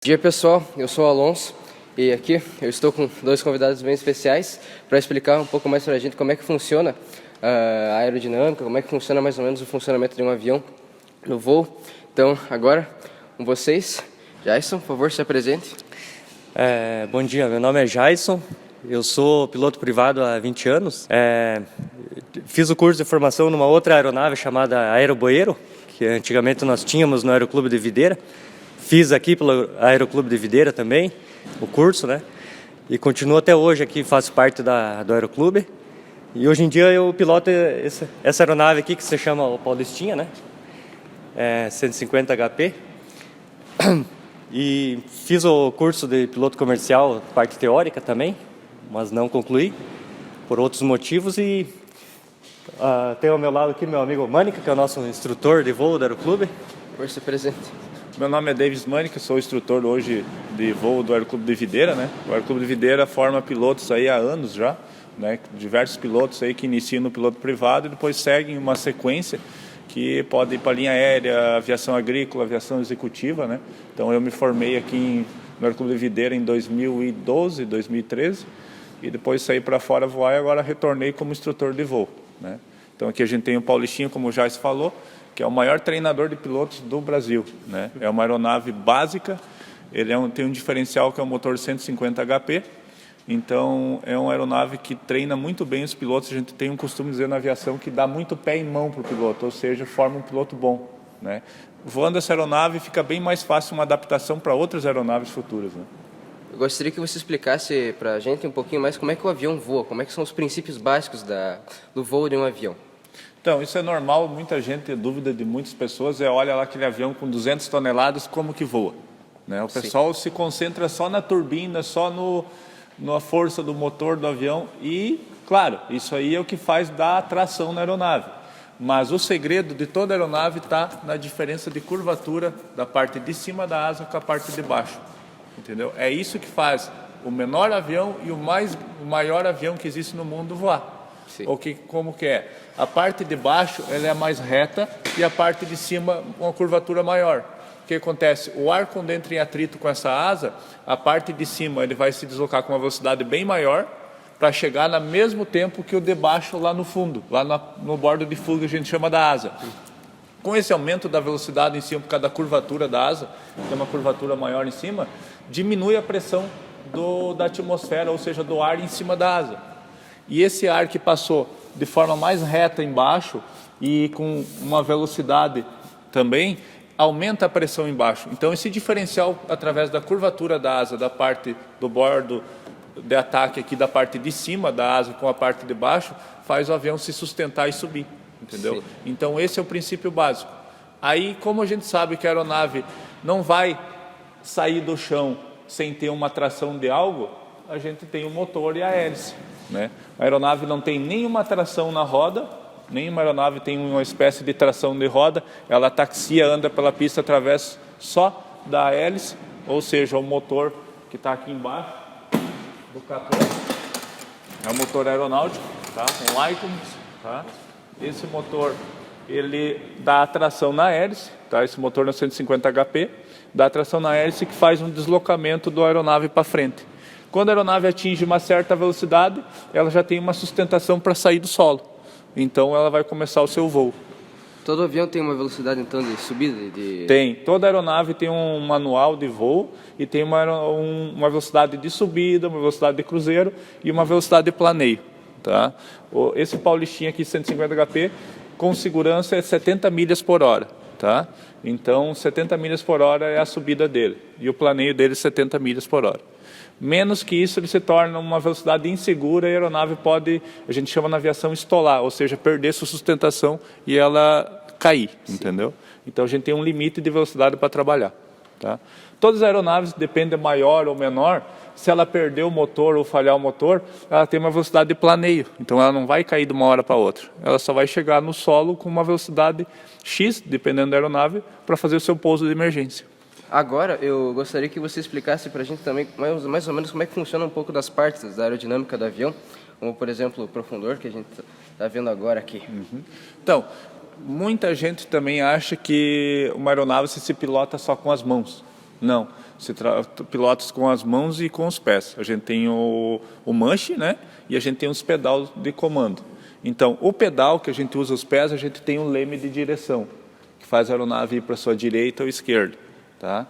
Bom dia, pessoal, eu sou o Alonso e aqui eu estou com dois convidados bem especiais para explicar um pouco mais para a gente como é que funciona a aerodinâmica, como é que funciona mais ou menos o funcionamento de um avião no voo. Então, agora, com vocês, Jason, por favor, se apresente. Bom dia, meu nome é Jason, eu sou piloto privado há 20 anos. Fiz o curso de formação numa outra aeronave chamada Aeroboeiro, que antigamente nós tínhamos no Aeroclube de Videira. Fiz aqui pelo Aeroclube de Videira também, o curso, né? E continuo até hoje aqui, faço parte do Aeroclube. E hoje em dia eu piloto essa aeronave aqui que se chama o Paulistinha, né? 150 HP. E fiz o curso de piloto comercial, parte teórica também, mas não concluí, por outros motivos. E tem ao meu lado aqui meu amigo Mânica, que é o nosso instrutor de voo do Aeroclube. Por favor, se apresente. Meu nome é Davis Mânica, sou instrutor hoje de voo do Aeroclube de Videira, né? O Aeroclube de Videira forma pilotos aí há anos já, né? Diversos pilotos aí que iniciam no piloto privado e depois seguem uma sequência que pode ir para a linha aérea, aviação agrícola, aviação executiva, né? Então eu me formei aqui no Aeroclube de Videira em 2012, 2013 e depois saí para fora voar e agora retornei como instrutor de voo, né? Então aqui a gente tem o Paulistinho, como o Jace falou, que é o maior treinador de pilotos do Brasil, né? É uma aeronave básica, ele tem um diferencial que é um motor 150 HP, então é uma aeronave que treina muito bem os pilotos. A gente tem um costume de dizer na aviação que dá muito pé em mão para o piloto, ou seja, forma um piloto bom, né? Voando essa aeronave fica bem mais fácil uma adaptação para outras aeronaves futuras, né? Eu gostaria que você explicasse para a gente um pouquinho mais como é que o avião voa, como é que são os princípios básicos do voo de um avião. Então, isso é normal, muita gente, dúvida de muitas pessoas, olha lá aquele avião com 200 toneladas, como que voa, né? O pessoal se concentra só na turbina, só na força do motor do avião e, claro, isso aí é o que faz dar tração na aeronave. Mas o segredo de toda aeronave está na diferença de curvatura da parte de cima da asa com a parte de baixo, entendeu? É isso que faz o menor avião e o maior avião que existe no mundo voar. Como que é? A parte de baixo ela é mais reta e a parte de cima uma curvatura maior. O que acontece? O ar, quando entra em atrito com essa asa, a parte de cima ele vai se deslocar com uma velocidade bem maior para chegar no mesmo tempo que o de baixo lá no fundo, lá no bordo de fuga, a gente chama da asa. Com esse aumento da velocidade em cima, por causa da curvatura da asa, que é uma curvatura maior em cima, diminui a pressão da atmosfera, ou seja, do ar em cima da asa. E esse ar que passou de forma mais reta embaixo e com uma velocidade também, aumenta a pressão embaixo. Então esse diferencial, através da curvatura da asa, da parte do bordo de ataque aqui da parte de cima da asa com a parte de baixo, faz o avião se sustentar e subir, entendeu? Sim. Então esse é o princípio básico. Aí, como a gente sabe que a aeronave não vai sair do chão sem ter uma tração de algo, a gente tem o motor e a hélice, né? A aeronave não tem nenhuma tração na roda, nenhuma aeronave tem uma espécie de tração de roda, ela taxia, anda pela pista através só da hélice, ou seja, o motor que está aqui embaixo do capô, é o motor aeronáutico, tá? Um Lycoming, tá? Esse motor, ele dá tração na hélice, tá? Esse motor na 150 HP, dá tração na hélice que faz um deslocamento da aeronave para frente. Quando a aeronave atinge uma certa velocidade, ela já tem uma sustentação para sair do solo. Então ela vai começar o seu voo. Todo avião tem uma velocidade então de subida? Tem. Toda aeronave tem um manual de voo e tem uma velocidade de subida, uma velocidade de cruzeiro e uma velocidade de planeio, tá? Esse Paulistinha aqui, 150 HP, com segurança é 70 milhas por hora. Tá? Então 70 milhas por hora é a subida dele e o planeio dele é 70 milhas por hora. Menos que isso ele se torna uma velocidade insegura e a aeronave pode, a gente chama na aviação, estolar, ou seja, perder sua sustentação e ela cair, entendeu? Então a gente tem um limite de velocidade para trabalhar, tá? Todas as aeronaves, depende maior ou menor, se ela perder o motor ou falhar o motor, ela tem uma velocidade de planeio, então ela não vai cair de uma hora para outra, ela só vai chegar no solo com uma velocidade X, dependendo da aeronave, para fazer o seu pouso de emergência. Agora, eu gostaria que você explicasse para a gente também mais ou menos como é que funciona um pouco das partes da aerodinâmica do avião, como, por exemplo, o profundor, que a gente está vendo agora aqui. Então, muita gente também acha que uma aeronave se pilota só com as mãos. Não. pilotos com as mãos e com os pés. A gente tem o manche, né? E a gente tem os pedal de comando. Então, o pedal que a gente usa os pés, a gente tem um leme de direção, que faz a aeronave ir para a sua direita ou esquerda. Tá?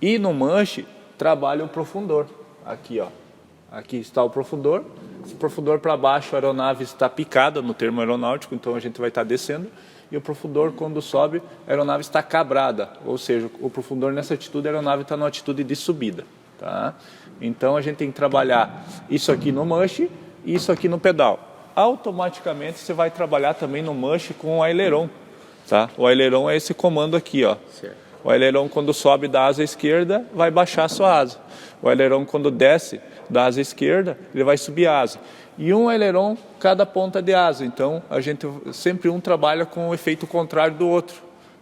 E no manche, trabalha o profundor. Aqui, ó. Aqui está o profundor. Esse profundor para baixo, a aeronave está picada no termo aeronáutico, então a gente vai estar descendo. E o profundor, quando sobe, a aeronave está cabrada, ou seja, o profundor nessa atitude, a aeronave está numa atitude de subida. Tá? Então a gente tem que trabalhar isso aqui no manche e isso aqui no pedal. Automaticamente você vai trabalhar também no manche com o aileron. Tá? O aileron é esse comando aqui, ó. Certo. O aileron, quando sobe da asa esquerda, vai baixar a sua asa. O aileron, quando desce da asa esquerda, ele vai subir a asa. E um aileron cada ponta de asa. Então, a gente sempre um trabalha com o efeito contrário do outro.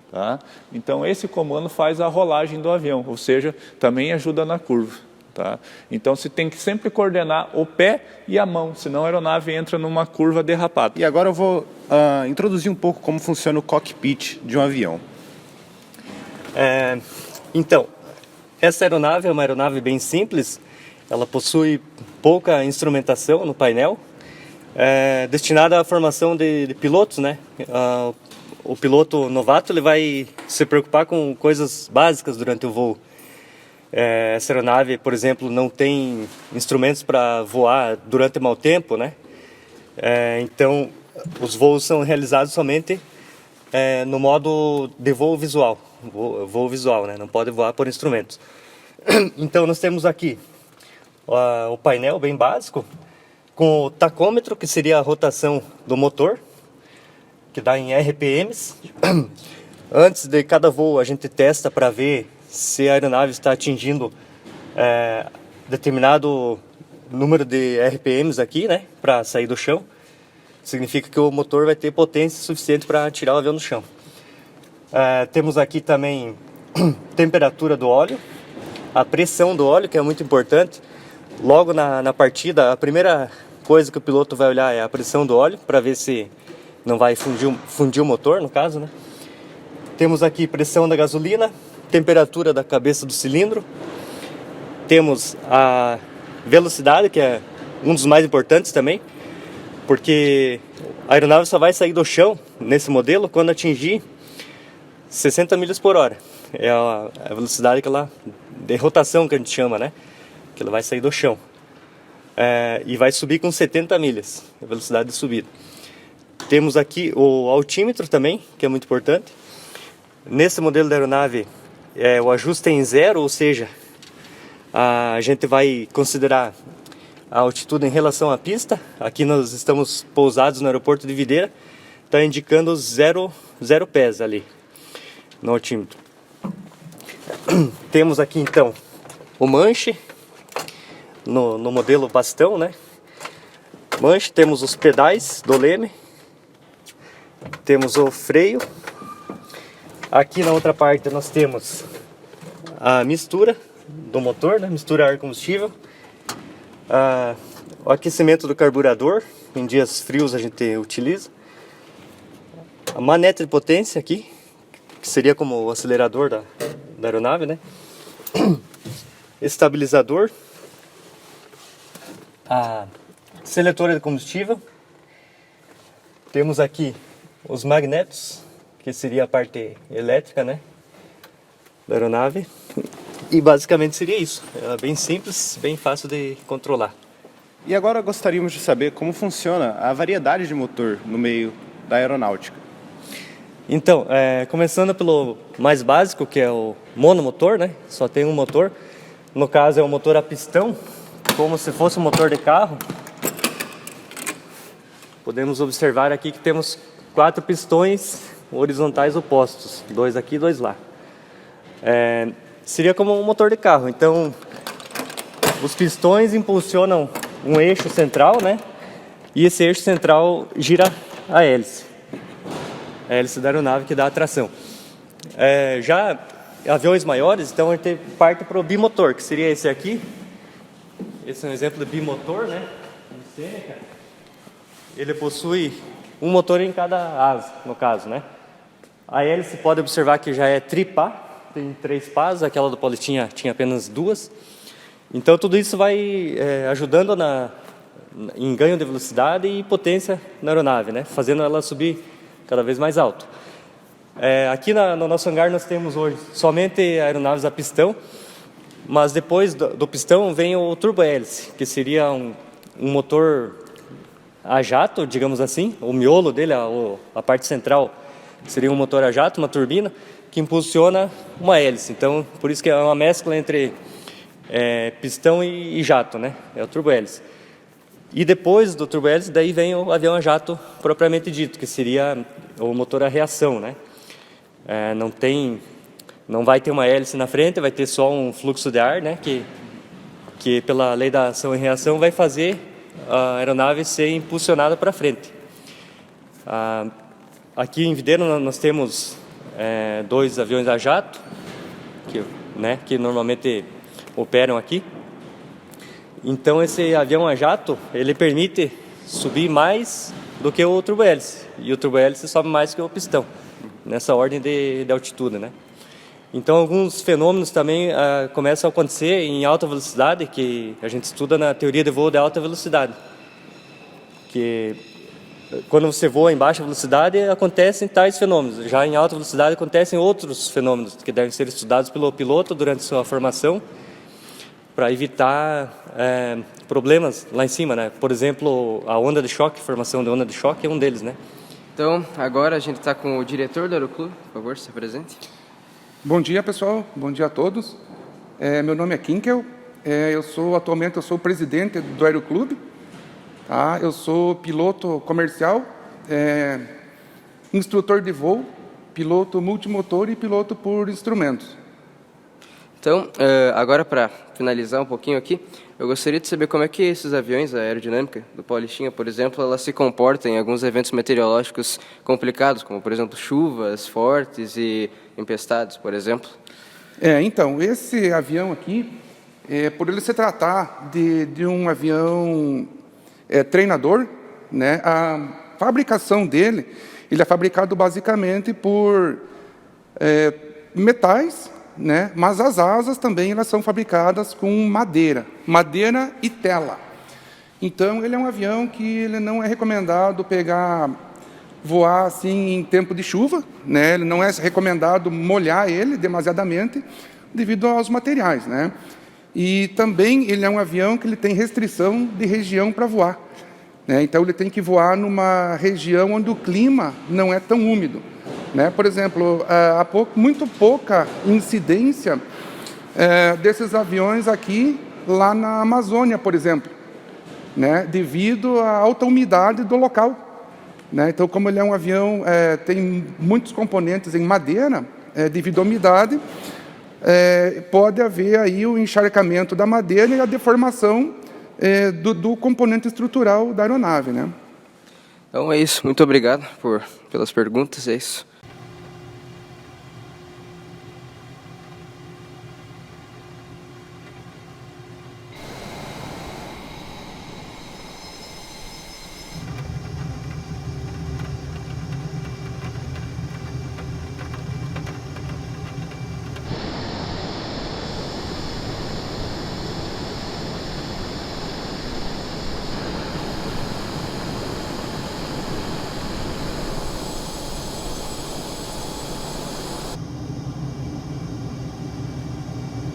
Tá? Então, esse comando faz a rolagem do avião, ou seja, também ajuda na curva. Tá? Então, você tem que sempre coordenar o pé e a mão, senão a aeronave entra numa curva derrapada. E agora eu vou introduzir um pouco como funciona o cockpit de um avião. Então, essa aeronave é uma aeronave bem simples. Ela possui pouca instrumentação no painel, destinada à formação de pilotos, né? O piloto novato ele vai se preocupar com coisas básicas durante o voo. Essa aeronave, por exemplo, não tem instrumentos para voar durante mau tempo, né? Então, os voos são realizados somente no modo de voo visual, né? Não pode voar por instrumentos. Então, nós temos aqui o painel bem básico, com o tacômetro, que seria a rotação do motor, que dá em RPMs. Antes de cada voo, a gente testa para ver se a aeronave está atingindo determinado número de RPMs aqui, né, para sair do chão. Significa que o motor vai ter potência suficiente para tirar o avião do chão. Temos aqui também temperatura do óleo, a pressão do óleo, que é muito importante. Logo na partida, a primeira coisa que o piloto vai olhar é a pressão do óleo, para ver se não vai fundir o motor, no caso, né? Temos aqui pressão da gasolina, temperatura da cabeça do cilindro. Temos a velocidade, que é um dos mais importantes também, porque a aeronave só vai sair do chão, nesse modelo, quando atingir 60 milhas por hora. É a velocidade de rotação que a gente chama, né? Que ela vai sair do chão. E vai subir com 70 milhas, a velocidade de subida. Temos aqui o altímetro também, que é muito importante. Nesse modelo da aeronave, o ajuste é em zero, ou seja, a gente vai considerar a altitude em relação à pista. Aqui nós estamos pousados no aeroporto de Videira, está indicando zero pés ali no altímetro. Temos aqui então o manche, no modelo bastão, né? Manche, temos os pedais do leme, temos o freio. Aqui na outra parte nós temos a mistura do motor, né? Mistura ar-combustível, o aquecimento do carburador, em dias frios a gente utiliza, a manete de potência aqui, que seria como o acelerador da aeronave, né? Estabilizador, a seletora de combustível. Temos aqui os magnetos, que seria a parte elétrica, né, da aeronave. E basicamente seria isso. É bem simples, bem fácil de controlar. E agora gostaríamos de saber como funciona a variedade de motor no meio da aeronáutica. Então, começando pelo mais básico, que é o monomotor, né? Só tem um motor. No caso é um motor a pistão, como se fosse um motor de carro. Podemos observar aqui que temos 4 pistões horizontais opostos, 2 aqui e 2 lá. Seria como um motor de carro. Então, os pistões impulsionam um eixo central, né? E esse eixo central gira a hélice. A hélice da aeronave que dá a tração. Já aviões maiores, então a gente parte para o bimotor, que seria esse aqui. Esse é um exemplo de bimotor, né? Ele possui um motor em cada asa, no caso, né? A hélice pode observar que já é tripá, tem 3 pás, aquela do Poli tinha apenas 2. Então tudo isso vai ajudando em ganho de velocidade e potência na aeronave, né? Fazendo ela subir cada vez mais alto. Aqui no nosso hangar nós temos hoje somente aeronaves a pistão, mas depois do pistão vem o turbohélice, que seria um motor a jato, digamos assim. O miolo dele, a parte central, seria um motor a jato, uma turbina, que impulsiona uma hélice. Então, por isso que é uma mescla entre pistão e jato, né? É o turbohélice. E depois do turbohélice, daí vem o avião a jato propriamente dito, que seria o motor a reação, né? Não vai ter uma hélice na frente, vai ter só um fluxo de ar, né? Que pela lei da ação e reação vai fazer a aeronave ser impulsionada para frente. Aqui em Videiro nós temos 2 aviões a jato, que normalmente operam aqui. Então esse avião a jato, ele permite subir mais do que o turbohélice, e o turbohélice sobe mais que o pistão, nessa ordem de altitude, né? Então alguns fenômenos também começam a acontecer em alta velocidade, que a gente estuda na teoria de voo de alta velocidade. Que quando você voa em baixa velocidade acontecem tais fenômenos, já em alta velocidade acontecem outros fenômenos que devem ser estudados pelo piloto durante sua formação, para evitar problemas lá em cima, né? Por exemplo, a onda de choque, formação de onda de choque é um deles, né? Então, agora a gente está com o diretor do Aeroclube, por favor, se apresente. Bom dia, pessoal. Bom dia a todos. Meu nome é Kinkel. Atualmente eu sou o presidente do Aeroclube. Tá? Eu sou piloto comercial, instrutor de voo, piloto multimotor e piloto por instrumentos. Então, agora para finalizar um pouquinho aqui, eu gostaria de saber como é que esses aviões, a aerodinâmica do Paulistinha, por exemplo, ela se comporta em alguns eventos meteorológicos complicados, como, por exemplo, chuvas fortes e tempestades, por exemplo. Então, esse avião aqui, por ele se tratar de um avião treinador, né, a fabricação dele, ele é fabricado basicamente por metais, né? Mas as asas também elas são fabricadas com madeira e tela. Então ele é um avião que ele não é recomendado voar assim em tempo de chuva, né? Ele não é recomendado molhar ele demasiadamente devido aos materiais, né? E também ele é um avião que ele tem restrição de região para voar, né? Então ele tem que voar numa região onde o clima não é tão úmido. Né? Por exemplo, há muito pouca incidência desses aviões aqui, lá na Amazônia, por exemplo, né? Devido à alta umidade do local. Né? Então, como ele é um avião, tem muitos componentes em madeira, devido à umidade, pode haver aí o encharcamento da madeira e a deformação do componente estrutural da aeronave. Né? Então é isso, muito obrigado pelas perguntas, é isso.